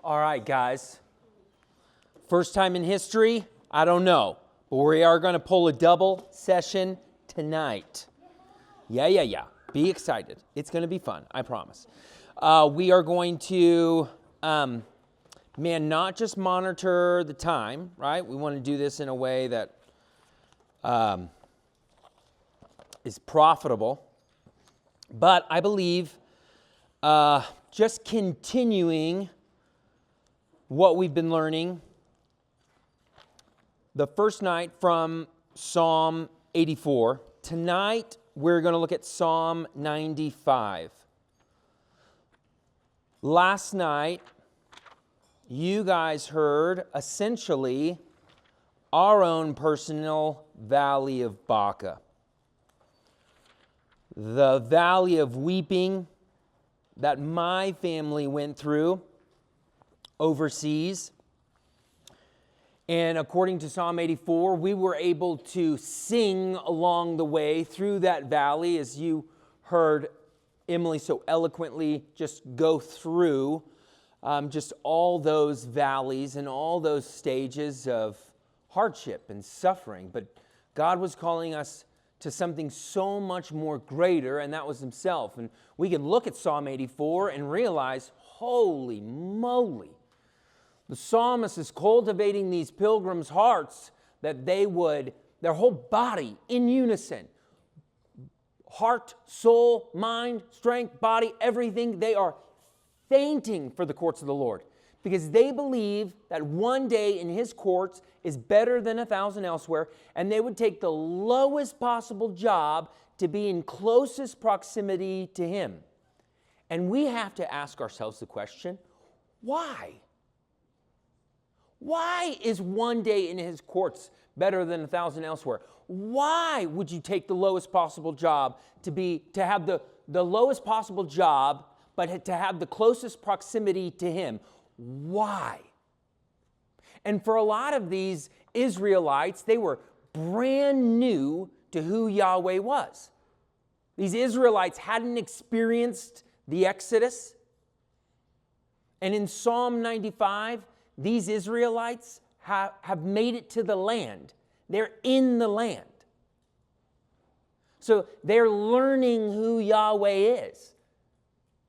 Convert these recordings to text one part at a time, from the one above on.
All right, guys. First time in history? I don't know. But we are going to pull a double session tonight. Yeah. Be excited. It's going to be fun, I promise. We are going to, not just monitor the time, right? We want to do this in a way that is profitable. But I believe just continuing what we've been learning the first night from Psalm 84. Tonight, we're going to look at Psalm 95. Last night, you guys heard essentially our own personal valley of Baca. The valley of weeping that my family went through overseas. And according to Psalm 84, we were able to sing along the way through that valley, as you heard Emily so eloquently just go through just all those valleys and all those stages of hardship and suffering. But God was calling us to something so much more greater, and that was Himself. And we can look at Psalm 84 and realize, holy moly, the psalmist is cultivating these pilgrims' hearts that they would, their whole body in unison, heart, soul, mind, strength, body, everything, they are fainting for the courts of the Lord because they believe that one day in His courts is better than 1,000 elsewhere, and they would take the lowest possible job to be in closest proximity to Him. And we have to ask ourselves the question, why? Why is one day in His courts better than 1,000 elsewhere? Why would you take the lowest possible job to have the lowest possible job, but to have the closest proximity to Him? Why? And for a lot of these Israelites, they were brand new to who Yahweh was. These Israelites hadn't experienced the Exodus. And in Psalm 95, these Israelites have made it to the land. They're in the land. So they're learning who Yahweh is,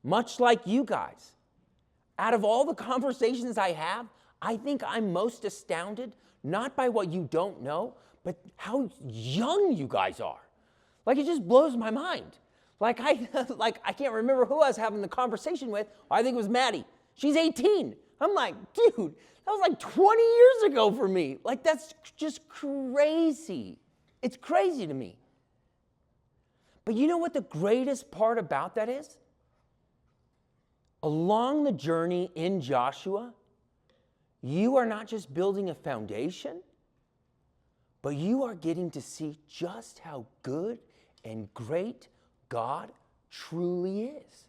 much like you guys. Out of all the conversations I have, I think I'm most astounded, not by what you don't know, but how young you guys are. Like, it just blows my mind. I can't remember who I was having the conversation with. I think it was Maddie. She's 18. I'm like, dude, that was like 20 years ago for me. Like, that's just crazy. It's crazy to me. But you know what the greatest part about that is? Along the journey in Joshua, you are not just building a foundation, but you are getting to see just how good and great God truly is.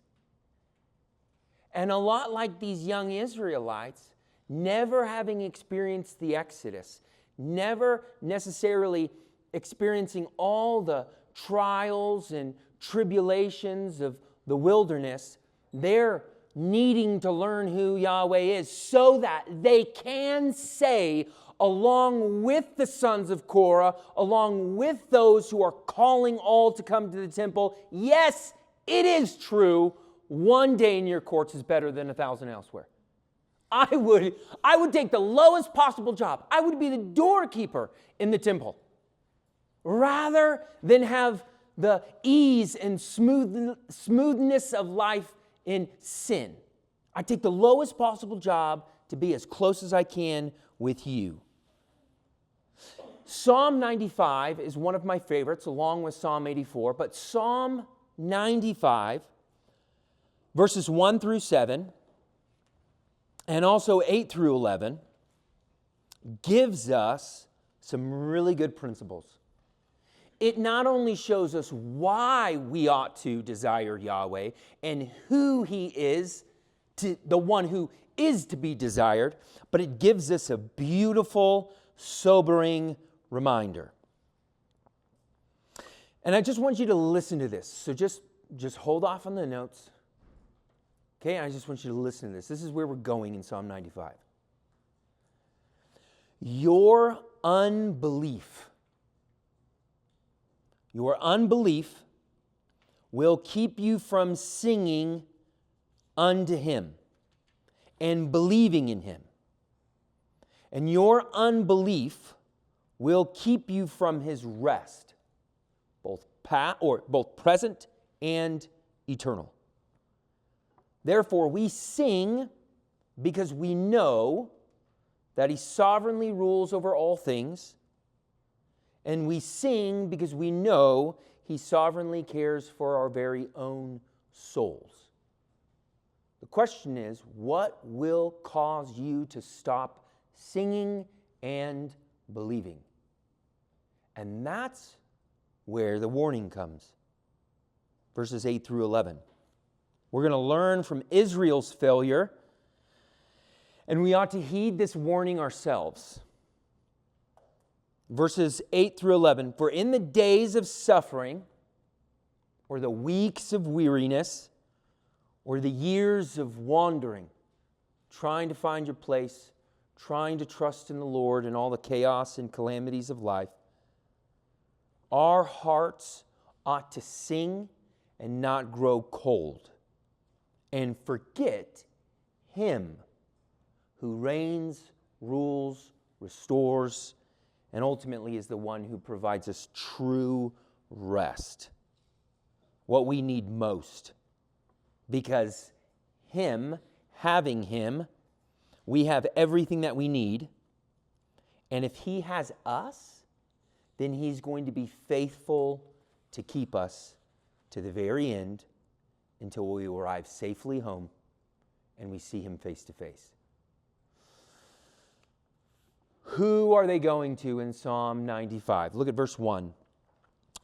And a lot like these young Israelites, never having experienced the Exodus, never necessarily experiencing all the trials and tribulations of the wilderness, they're needing to learn who Yahweh is so that they can say, along with the sons of Korah, along with those who are calling all to come to the temple, yes, it is true, one day in your courts is better than 1,000 elsewhere. I would take the lowest possible job. I would be the doorkeeper in the temple rather than have the ease and smoothness of life in sin. I take the lowest possible job to be as close as I can with you. Psalm 95 is one of my favorites, along with Psalm 84, but Psalm 95, verses 1 through 7, and also 8 through 11, gives us some really good principles. It not only shows us why we ought to desire Yahweh and who He is, the one who is to be desired, but it gives us a beautiful, sobering reminder. And I just want you to listen to this. So just hold off on the notes. Okay, I just want you to listen to this. This is where we're going in Psalm 95. Your unbelief will keep you from singing unto Him and believing in Him. And your unbelief will keep you from His rest, both present and eternal. Therefore, we sing because we know that He sovereignly rules over all things, and we sing because we know He sovereignly cares for our very own souls. The question is, what will cause you to stop singing and believing? And that's where the warning comes. Verses 8 through 11. We're going to learn from Israel's failure, and we ought to heed this warning ourselves. Verses 8 through 11. For in the days of suffering, or the weeks of weariness, or the years of wandering, trying to find your place, trying to trust in the Lord in all the chaos and calamities of life, our hearts ought to sing and not grow cold, and forget Him who reigns, rules, restores, and ultimately is the one who provides us true rest. What we need most. Because having Him, we have everything that we need. And if He has us, then He's going to be faithful to keep us to the very end until we arrive safely home and we see Him face to face. Who are they going to in Psalm 95? Look at verse 1.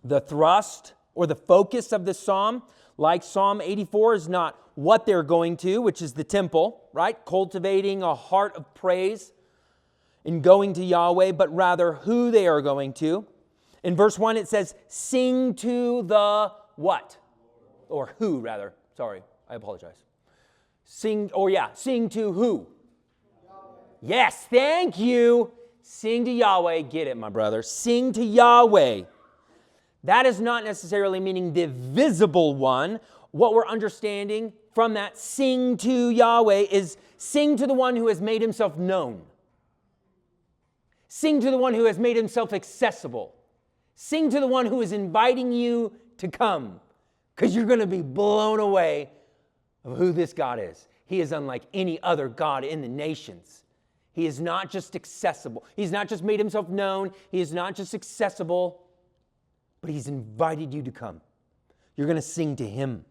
The thrust or the focus of this psalm, like Psalm 84, is not what they're going to, which is the temple, right? Cultivating a heart of praise in going to Yahweh, but rather who they are going to. In verse 1, it says, sing to the what? Or who, rather. Sorry, I apologize. Sing to who? Yes, thank you. Sing to Yahweh. Get it, my brother. Sing to Yahweh. That is not necessarily meaning the visible one. What we're understanding from that sing to Yahweh is sing to the one who has made Himself known. Sing to the one who has made Himself accessible. Sing to the one who is inviting you to come, because you're going to be blown away of who this God is. He is unlike any other God in the nations. He is not just accessible. He's not just made Himself known. He is not just accessible, but He's invited you to come. You're going to sing to Him.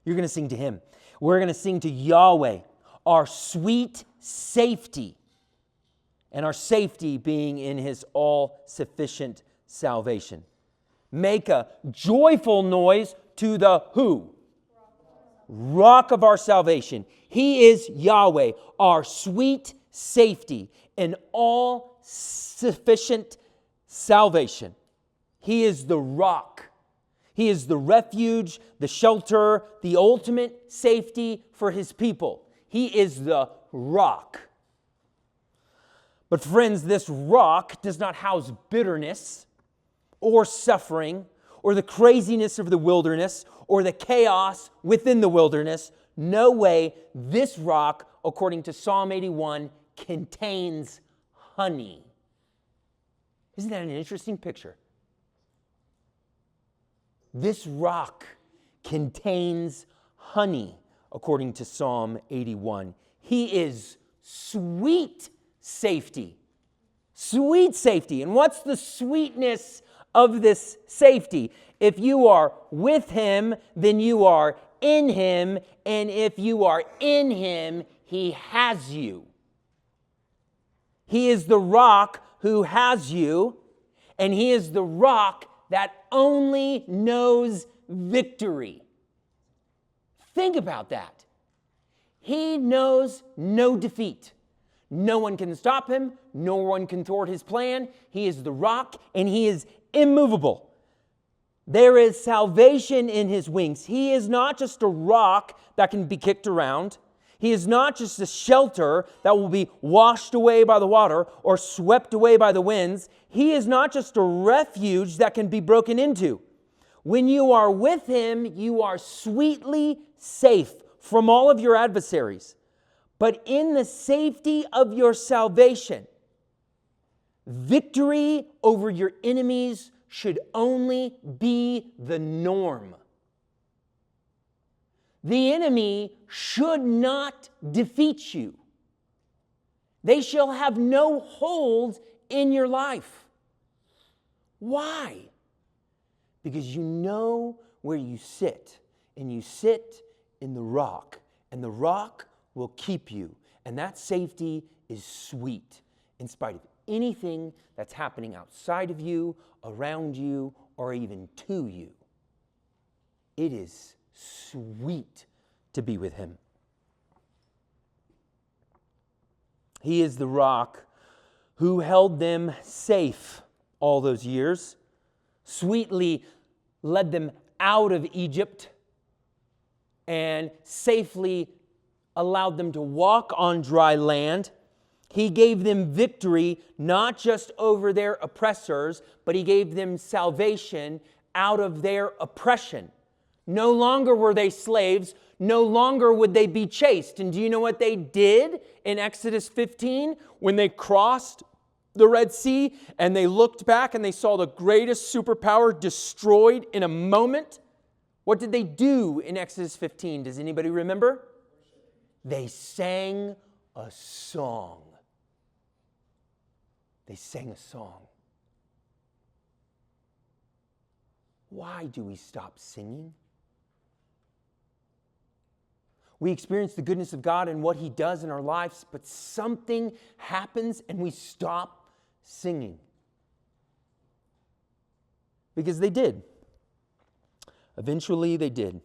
You're going to sing to Him. We're going to sing to Yahweh, our sweet safety, and our safety being in His all-sufficient salvation. Make a joyful noise to the who? Rock of our salvation. He is Yahweh, our sweet safety and all-sufficient salvation. He is the rock. He is the refuge, the shelter, the ultimate safety for His people. He is the rock. But friends, this rock does not house bitterness or suffering or the craziness of the wilderness or the chaos within the wilderness. No way. This rock, according to Psalm 81, contains honey. Isn't that an interesting picture? This rock contains honey, according to Psalm 81. He is sweet safety. Sweet safety. And what's the sweetness of this safety? If you are with Him, then you are in Him. And if you are in Him, He has you. He is the rock who has you. And He is the rock that only knows victory. Think about that. He knows no defeat. No one can stop Him. No one can thwart His plan. He is the rock, and He is immovable. There is salvation in his wings. He is not just a rock that can be kicked around. He is not just a shelter that will be washed away by the water or swept away by the winds. He is not just a refuge that can be broken into. When you are with him, you are sweetly safe from all of your adversaries. But in the safety of your salvation, victory over your enemies should only be the norm. The enemy should not defeat you. They shall have no hold in your life. Why? Because you know where you sit, and you sit in the rock, and the rock will keep you, and that safety is sweet in spite of anything that's happening outside of you, around you, or even to you. It is sweet to be with him. He is the rock who held them safe all those years, sweetly led them out of Egypt, and safely allowed them to walk on dry land. He gave them victory, not just over their oppressors, but he gave them salvation out of their oppression. No longer were they slaves. No longer would they be chased. And do you know what they did in Exodus 15? When they crossed the Red Sea and they looked back and they saw the greatest superpower destroyed in a moment. What did they do in Exodus 15? Does anybody remember? They sang a song. They sang a song. Why do we stop singing? We experience the goodness of God and what he does in our lives, but something happens and we stop singing. Because they did. Eventually they did.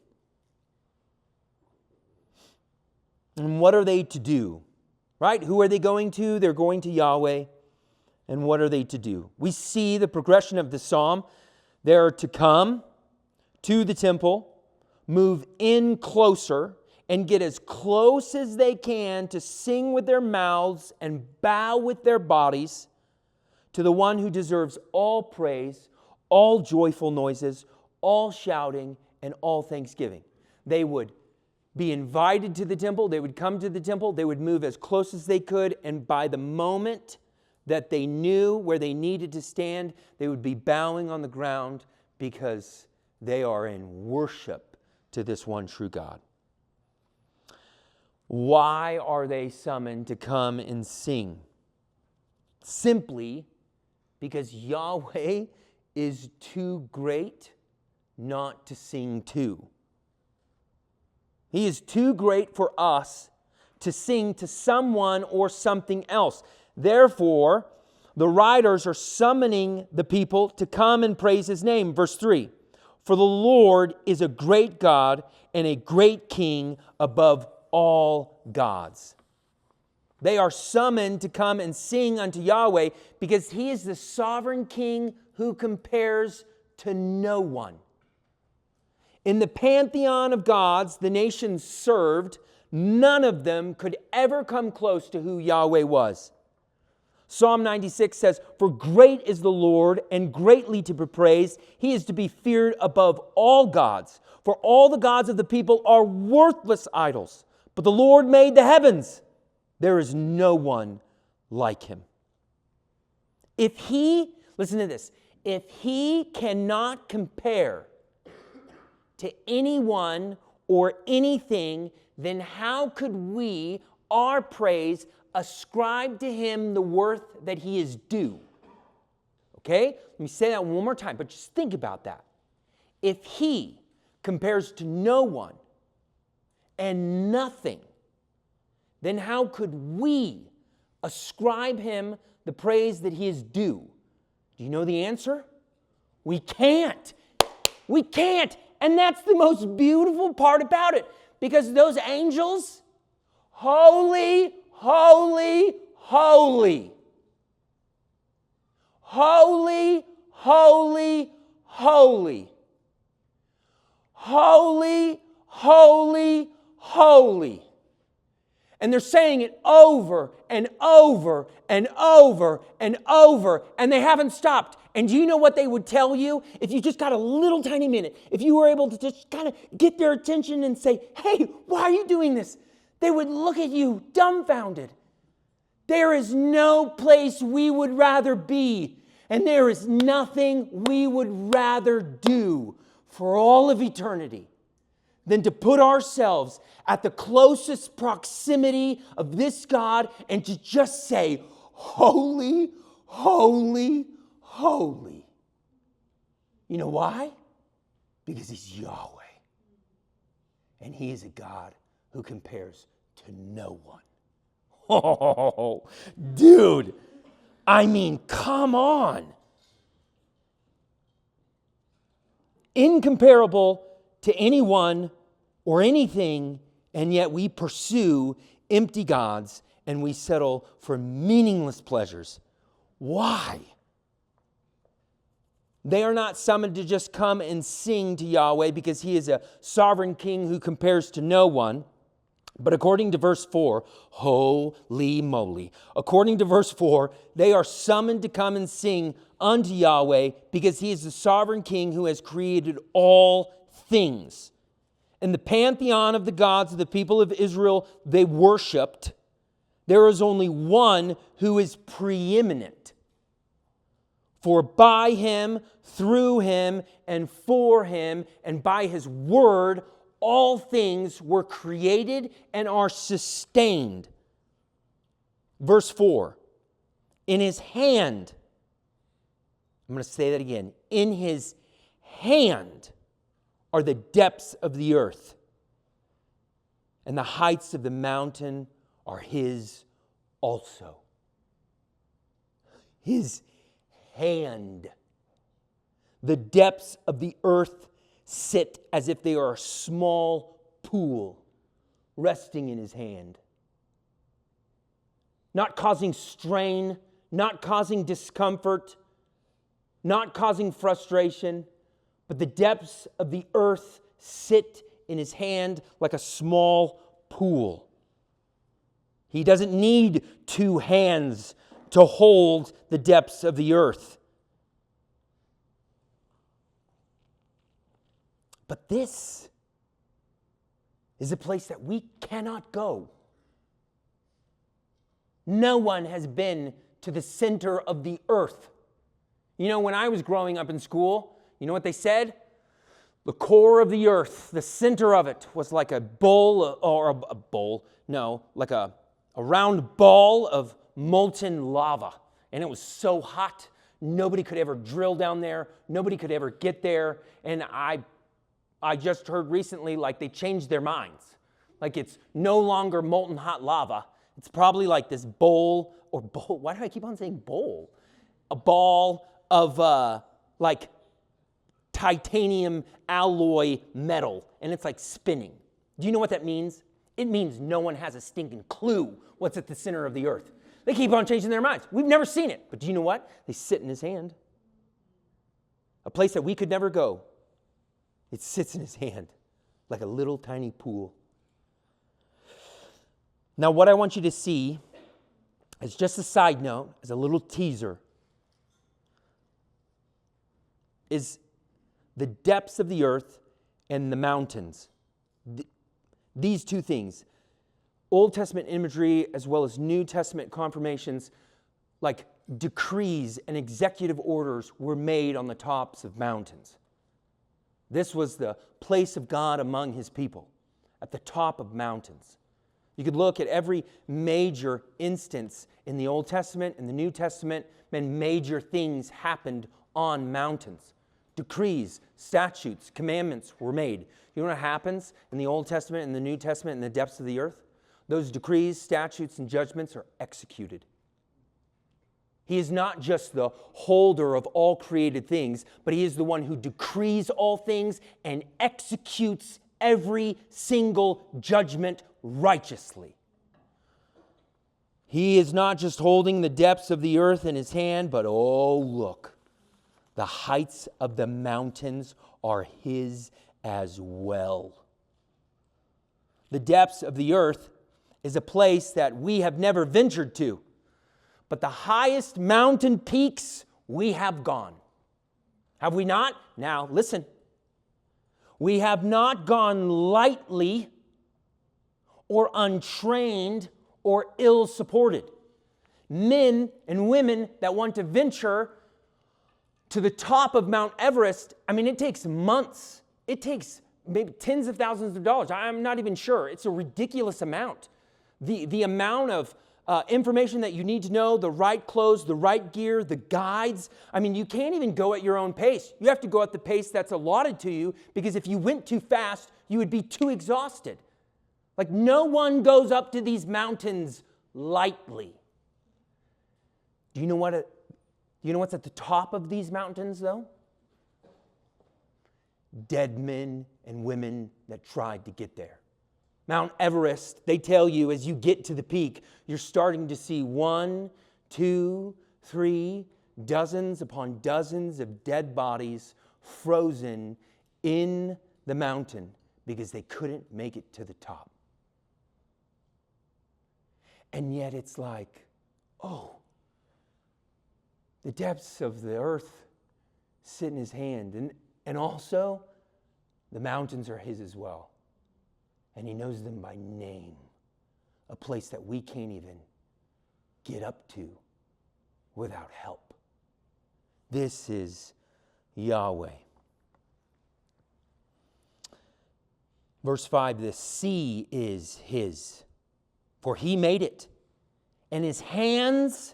And what are they to do? Right? Who are they going to? They're going to Yahweh. And what are they to do? We see the progression of the psalm. They're to come to the temple, move in closer, and get as close as they can to sing with their mouths and bow with their bodies to the one who deserves all praise, all joyful noises, all shouting, and all thanksgiving. They would be invited to the temple. They would come to the temple. They would move as close as they could. And by the moment that they knew where they needed to stand, they would be bowing on the ground because they are in worship to this one true God. Why are they summoned to come and sing? Simply because Yahweh is too great not to sing to. He is too great for us to sing to someone or something else. Therefore, the writers are summoning the people to come and praise his name. Verse 3, for the Lord is a great God and a great King above all gods. They are summoned to come and sing unto Yahweh because he is the sovereign King who compares to no one. In the pantheon of gods the nations served, none of them could ever come close to who Yahweh was. Psalm 96 says, for great is the Lord and greatly to be praised. He is to be feared above all gods. For all the gods of the people are worthless idols. But the Lord made the heavens. There is no one like him. Listen to this, if he cannot compare to anyone or anything, then how could we, our praise, ascribe to him the worth that he is due? Okay? Let me say that one more time, but just think about that. If he compares to no one and nothing, then how could we ascribe him the praise that he is due? Do you know the answer? We can't. We can't. And that's the most beautiful part about it. Because those angels, holy, holy, holy. Holy, holy, holy holy, holy, holy. And they're saying it over and over and over and over, and they haven't stopped. And do you know what they would tell you? If you just got a little tiny minute, if you were able to just kind of get their attention and say, hey, why are you doing this? They would look at you dumbfounded. There is no place we would rather be, and there is nothing we would rather do for all of eternity than to put ourselves at the closest proximity of this God and to just say, holy, holy, holy. You know why? Because He's Yahweh. And He is a God who compares to no one. Oh, dude, I mean, come on. Incomparable to anyone or anything, and yet we pursue empty gods and we settle for meaningless pleasures. Why? They are not summoned to just come and sing to Yahweh because He is a sovereign King who compares to no one. But according to verse 4, holy moly. According to verse 4, they are summoned to come and sing unto Yahweh because He is the sovereign King who has created all things. In the pantheon of the gods of the people of Israel they worshipped, there is only one who is preeminent. For by Him, through Him, and for Him, and by His word, all things were created and are sustained. Verse 4, in His hand, I'm going to say that again, in His hand are the depths of the earth, and the heights of the mountain are His also. His hand. The depths of the earth sit as if they are a small pool resting in His hand. Not causing strain, not causing discomfort, not causing frustration, but the depths of the earth sit in His hand like a small pool. He doesn't need two hands to hold the depths of the earth. But this is a place that we cannot go. No one has been to the center of the earth. You know, when I was growing up in school, you know what they said? The core of the earth, the center of it, was like a bowl, like a round ball of molten lava. And it was so hot, nobody could ever drill down there, nobody could ever get there. And I just heard recently, like, they changed their minds. Like, it's no longer molten hot lava. It's probably like this bowl. Why do I keep on saying bowl? A ball of, like, titanium alloy metal. And it's, like, spinning. Do you know what that means? It means no one has a stinking clue what's at the center of the earth. They keep on changing their minds. We've never seen it. But do you know what? They sit in His hand. A place that we could never go. It sits in His hand like a little tiny pool. Now, what I want you to see as just a side note, as a little teaser, is the depths of the earth and the mountains. These two things, Old Testament imagery as well as New Testament confirmations, like decrees and executive orders were made on the tops of mountains. This was the place of God among His people, at the top of mountains. You could look at every major instance in the Old Testament and the New Testament, and major things happened on mountains. Decrees, statutes, commandments were made. You know what happens in the Old Testament and the New Testament in the depths of the earth? Those decrees, statutes, and judgments are executed. He is not just the holder of all created things, but He is the one who decrees all things and executes every single judgment righteously. He is not just holding the depths of the earth in His hand, but oh, look, the heights of the mountains are His as well. The depths of the earth is a place that we have never ventured to, but the highest mountain peaks we have gone. Have we not? Now, listen. We have not gone lightly or untrained or ill-supported. Men and women that want to venture to the top of Mount Everest, it takes months. It takes maybe tens of thousands of dollars. I'm not even sure. It's a ridiculous amount. The amount of information that you need to know, the right clothes, the right gear, the guides. You can't even go at your own pace. You have to go at the pace that's allotted to you, because if you went too fast, you would be too exhausted. Like, no one goes up to these mountains lightly. Do you know what's at the top of these mountains, though? Dead men and women that tried to get there. Mount Everest, they tell you as you get to the peak, you're starting to see 1, 2, 3, dozens upon dozens of dead bodies frozen in the mountain because they couldn't make it to the top. And yet it's like, oh, the depths of the earth sit in his hand. And also, the mountains are his as well. And he knows them by name, a place that we can't even get up to without help. This is Yahweh. Verse 5, the sea is his, for he made it, and his hands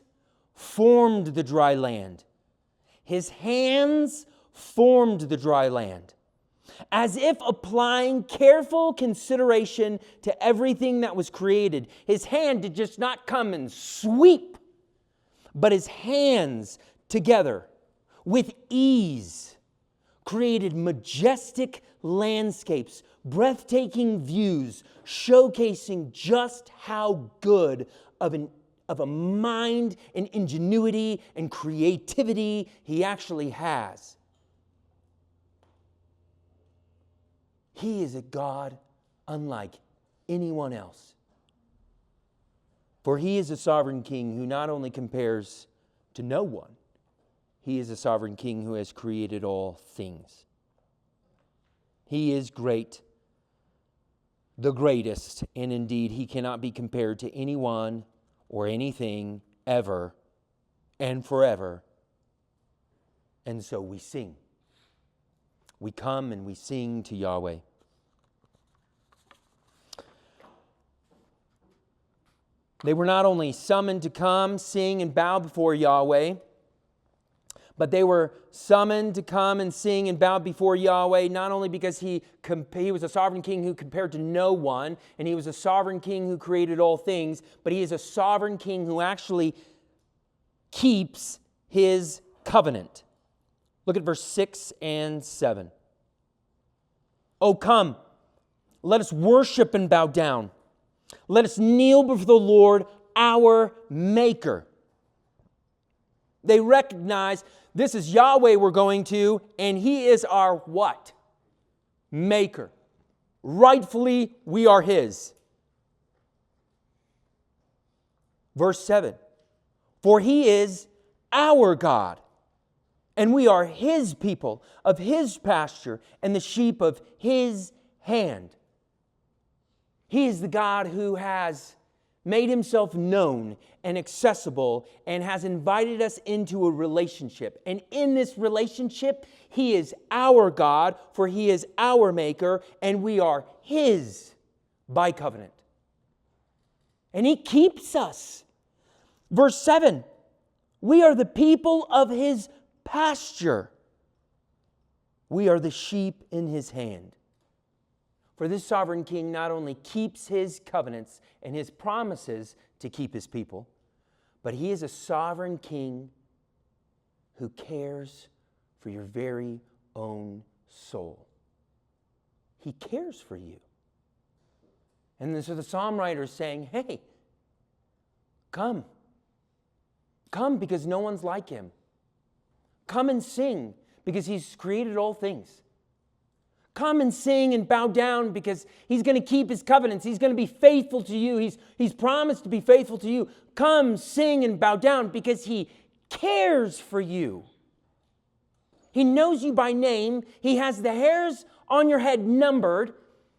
formed the dry land. His hands formed the dry land. As if applying careful consideration to everything that was created. His hand did just not come and sweep, but his hands together with ease created majestic landscapes, breathtaking views, showcasing just how good of a mind and ingenuity and creativity he actually has. He is a God unlike anyone else. For he is a sovereign king who not only compares to no one, he is a sovereign king who has created all things. He is great, the greatest, and indeed he cannot be compared to anyone or anything ever and forever. And so we sing. We come and we sing to Yahweh. They were not only summoned to come, sing, and bow before Yahweh, but they were summoned to come and sing and bow before Yahweh, not only because he was a sovereign king who compared to no one, and he was a sovereign king who created all things, but he is a sovereign king who actually keeps his covenant. Look at verse 6 and 7. Oh, come, let us worship and bow down. Let us kneel before the Lord, our Maker. They recognize this is Yahweh we're going to, and he is our what? Maker. Rightfully, we are his. Verse 7. For he is our God, and we are his people, of his pasture, and the sheep of his hand. He is the God who has made himself known and accessible and has invited us into a relationship. And in this relationship, he is our God, for he is our Maker, and we are his by covenant. And he keeps us. Verse 7, we are the people of his pasture. We are the sheep in his hand. For this sovereign king not only keeps his covenants and his promises to keep his people, but he is a sovereign king who cares for your very own soul. He cares for you. And so the psalm writer is saying, hey, come. Come because no one's like him. Come and sing because he's created all things. Come and sing and bow down because He's going to keep His covenants. He's going to be faithful to you. He's promised to be faithful to you. Come, sing and bow down because He cares for you. He knows you by name. He has the hairs on your head numbered.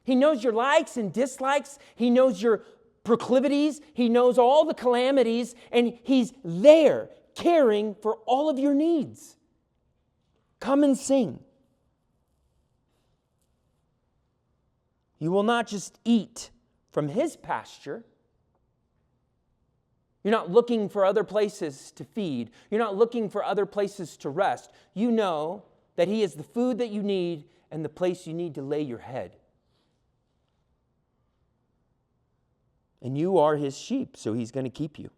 He knows your likes and dislikes. He knows your proclivities. He knows all the calamities. And He's there caring for all of your needs. Come and sing. You will not just eat from His pasture. You're not looking for other places to feed. You're not looking for other places to rest. You know that He is the food that you need and the place you need to lay your head. And you are His sheep, so He's going to keep you.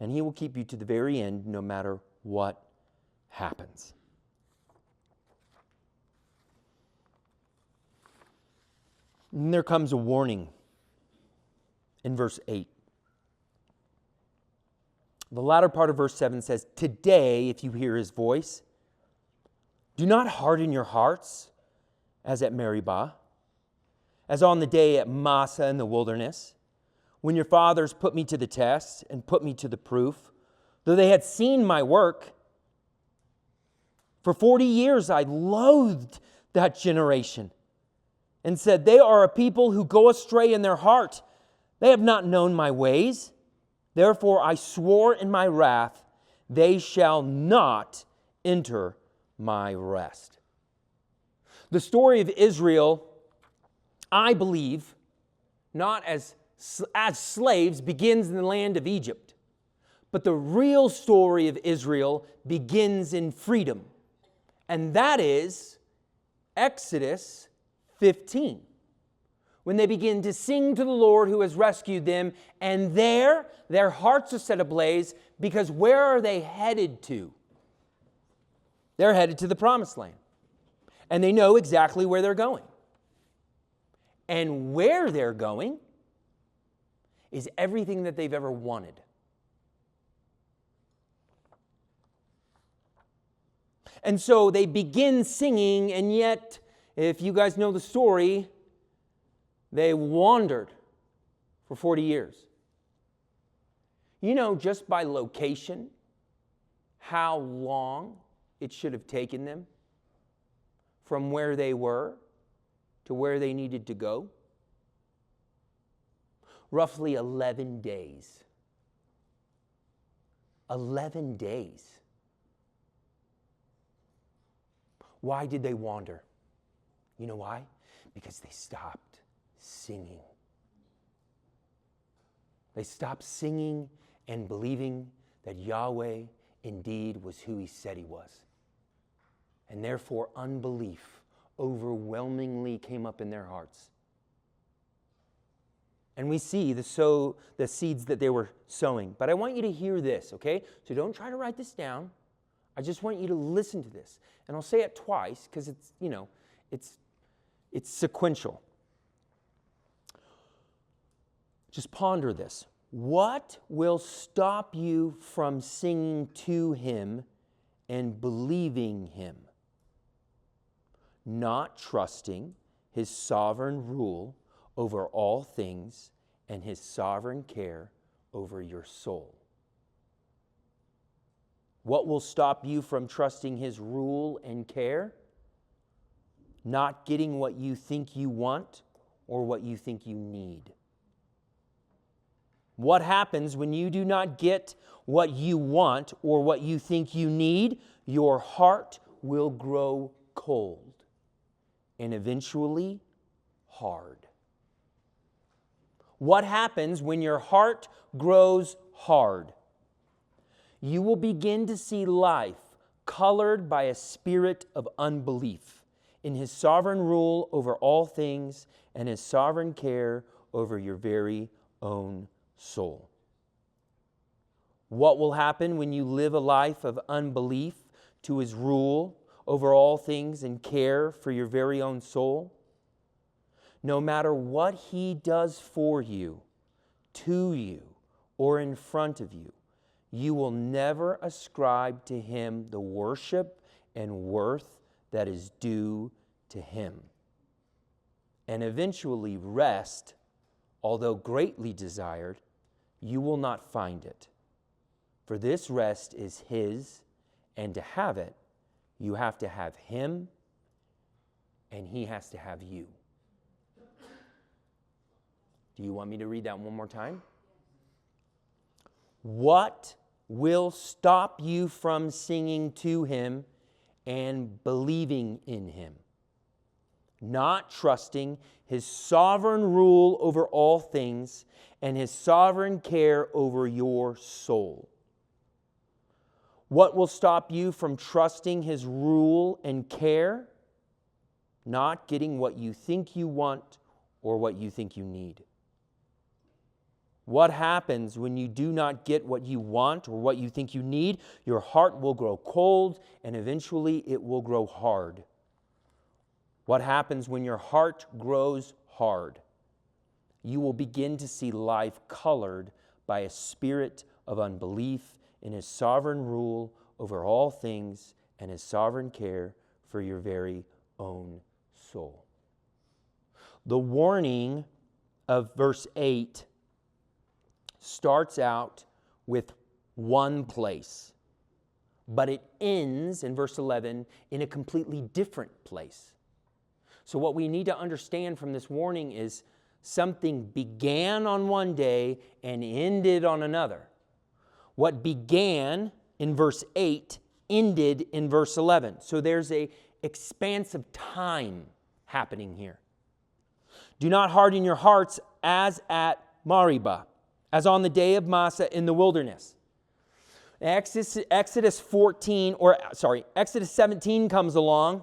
And He will keep you to the very end, no matter what happens. And there comes a warning in verse 8. The latter part of verse 7 says, "Today, if you hear His voice, do not harden your hearts as at Meribah, as on the day at Massa in the wilderness, when your fathers put me to the test and put me to the proof, though they had seen my work. For 40 years I loathed that generation and said, they are a people who go astray in their heart. They have not known my ways. Therefore I swore in my wrath, they shall not enter my rest." The story of Israel, I believe, not as slaves, begins in the land of Egypt. But the real story of Israel begins in freedom. And that is Exodus 15. When they begin to sing to the Lord who has rescued them, and there their hearts are set ablaze, because where are they headed to? They're headed to the promised land. And they know exactly where they're going. And where they're going is everything that they've ever wanted. And so they begin singing, and yet, if you guys know the story, they wandered for 40 years. You know, just by location, how long it should have taken them from where they were to where they needed to go? Roughly 11 days. 11 days. Why did they wander? You know why? Because they stopped singing. They stopped singing and believing that Yahweh indeed was who He said He was. And therefore unbelief overwhelmingly came up in their hearts. And we see the seeds that they were sowing. But I want you to hear this, okay? So don't try to write this down. I just want you to listen to this. And I'll say it twice because it's, it's sequential. Just ponder this. What will stop you from singing to Him and believing Him? Not trusting His sovereign rule over all things and His sovereign care over your soul. What will stop you from trusting His rule and care? Not getting what you think you want or what you think you need. What happens when you do not get what you want or what you think you need? Your heart will grow cold and eventually hard. What happens when your heart grows hard? You will begin to see life colored by a spirit of unbelief in His sovereign rule over all things and His sovereign care over your very own soul. What will happen when you live a life of unbelief to His rule over all things and care for your very own soul? No matter what He does for you, to you, or in front of you, you will never ascribe to Him the worship and worth that is due to Him. And eventually rest, although greatly desired, you will not find it. For this rest is His, and to have it, you have to have Him, and He has to have you. Do you want me to read that one more time? What will stop you from singing to Him and believing in Him? Not trusting His sovereign rule over all things and His sovereign care over your soul. What will stop you from trusting His rule and care? Not getting what you think you want or what you think you need. What happens when you do not get what you want or what you think you need? Your heart will grow cold and eventually it will grow hard. What happens when your heart grows hard? You will begin to see life colored by a spirit of unbelief in His sovereign rule over all things and His sovereign care for your very own soul. The warning of verse 8 starts out with one place, but it ends in verse 11 in a completely different place. So what we need to understand from this warning is something began on one day and ended on another. What began in verse 8 ended in verse 11. So there's an expanse of time happening here. Do not harden your hearts as at Meribah, as on the day of Massah in the wilderness. Exodus 17 comes along,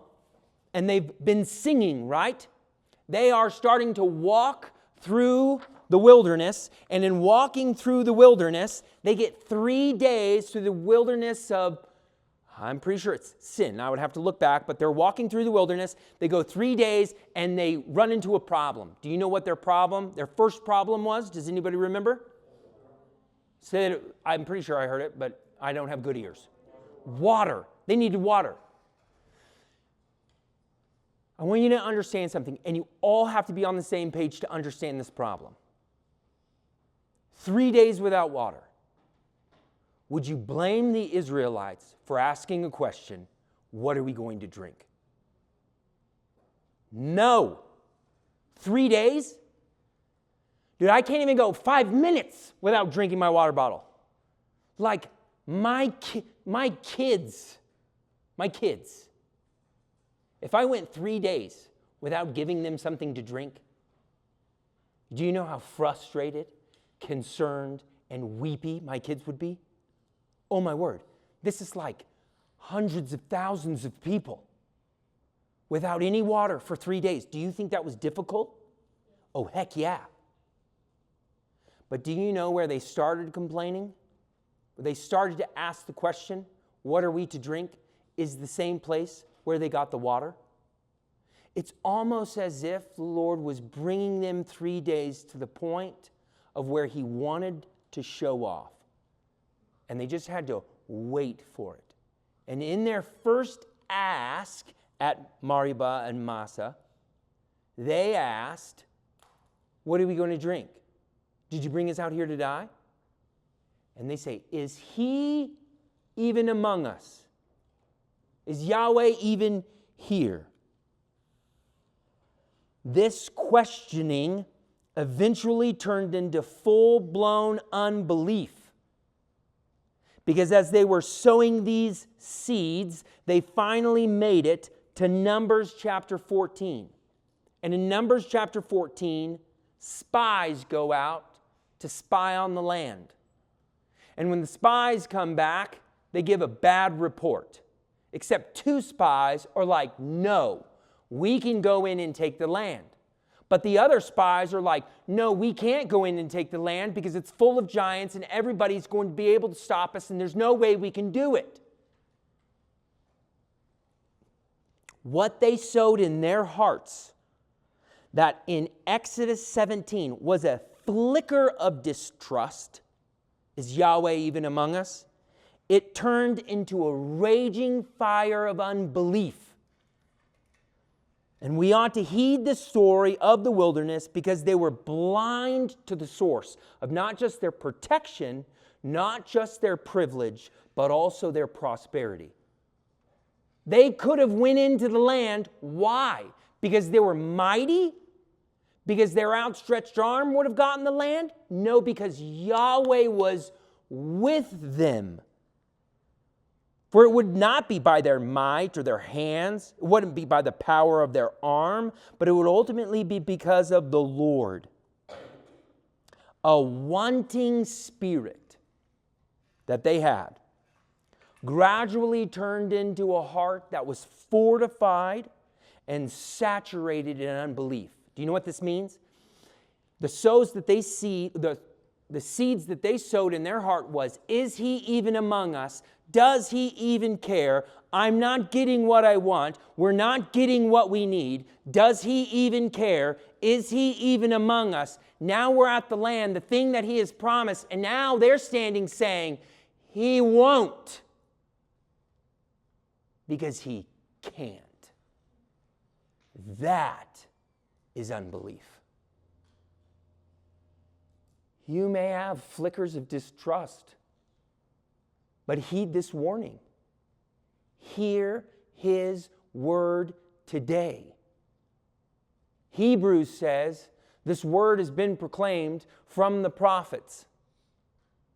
and they've been singing, right? They are starting to walk through the wilderness, and in walking through the wilderness, they get 3 days through the wilderness of, I'm pretty sure it's sin. I would have to look back, but they're walking through the wilderness. They go 3 days, and they run into a problem. Do you know what their first problem was? Does anybody remember? Said, I'm pretty sure I heard it, but I don't have good ears. Water. They needed water. I want you to understand something, and you all have to be on the same page to understand this problem. 3 days without water. Would you blame the Israelites for asking a question, what are we going to drink? No. 3 days? Dude, I can't even go 5 minutes without drinking my water bottle. Like my kids. If I went 3 days without giving them something to drink, do you know how frustrated, concerned, and weepy my kids would be? Oh my word, this is like hundreds of thousands of people without any water for 3 days. Do you think that was difficult? Oh, heck yeah. But do you know where they started complaining? Where they started to ask the question, what are we to drink? Is the same place where they got the water. It's almost as if the Lord was bringing them 3 days to the point of where He wanted to show off. And they just had to wait for it. And in their first ask at Meribah and Massah, they asked, what are we going to drink? Did you bring us out here to die? And they say, is He even among us? Is Yahweh even here? This questioning eventually turned into full-blown unbelief. Because as they were sowing these seeds, they finally made it to Numbers chapter 14. And in Numbers chapter 14, spies go out to spy on the land. And when the spies come back, they give a bad report. Except 2 spies are like, no, we can go in and take the land. But the other spies are like, no, we can't go in and take the land because it's full of giants and everybody's going to be able to stop us and there's no way we can do it. What they sowed in their hearts, that in Exodus 17 was a flicker of distrust, is Yahweh even among us? It turned into a raging fire of unbelief. And we ought to heed the story of the wilderness because they were blind to the source of not just their protection, not just their privilege, but also their prosperity. They could have went into the land. Why? Because they were mighty? Because their outstretched arm would have gotten the land? No, because Yahweh was with them. For it would not be by their might or their hands. It wouldn't be by the power of their arm, but it would ultimately be because of the Lord. A wanting spirit that they had gradually turned into a heart that was fortified and saturated in unbelief. Do you know what this means? The seeds that they sowed in their heart was, is he even among us? Does he even care? I'm not getting what I want. We're not getting what we need. Does he even care? Is he even among us? Now we're at the land, the thing that he has promised, and now they're standing saying, he won't. Because he can't. That is unbelief. You may have flickers of distrust, but heed this warning. Hear his word today. Hebrews says this word has been proclaimed from the prophets.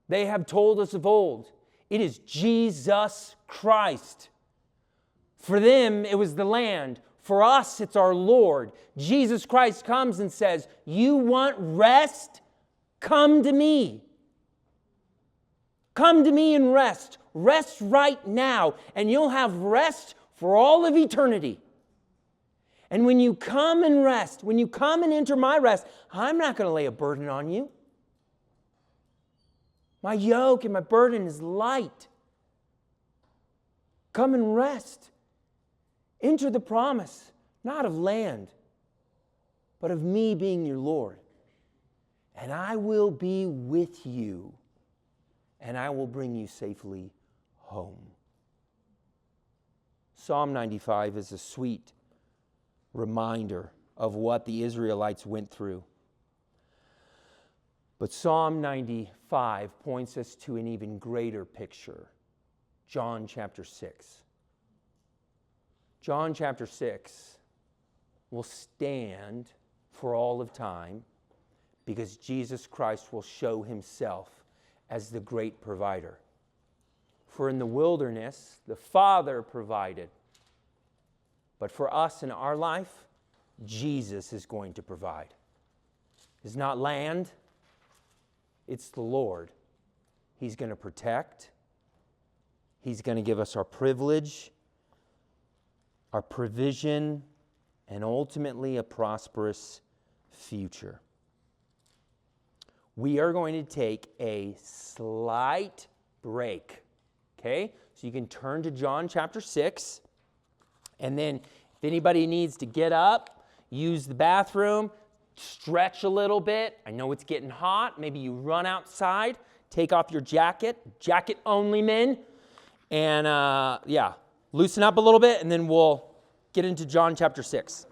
They have told us of old. It is Jesus Christ. For them, it was the land. For us, it's our Lord. Jesus Christ comes and says, you want rest? Come to me. Come to me and rest. Rest right now, and you'll have rest for all of eternity. And when you come and rest, when you come and enter my rest, I'm not going to lay a burden on you. My yoke and my burden is light. Come and rest. Enter the promise, not of land, but of me being your Lord. And I will be with you, and I will bring you safely home. Psalm 95 is a sweet reminder of what the Israelites went through. But Psalm 95 points us to an even greater picture. John chapter 6. John chapter 6 will stand for all of time because Jesus Christ will show himself as the great provider. For in the wilderness, the Father provided. But for us in our life, Jesus is going to provide. It's not land, it's the Lord. He's going to protect. He's going to give us our privilege, our provision, and ultimately a prosperous future. We are going to take a slight break. Okay? So you can turn to John chapter 6. And then if anybody needs to get up, use the bathroom, stretch a little bit. I know it's getting hot. Maybe you run outside, take off your jacket only men. And loosen up a little bit, and then we'll get into John chapter 6.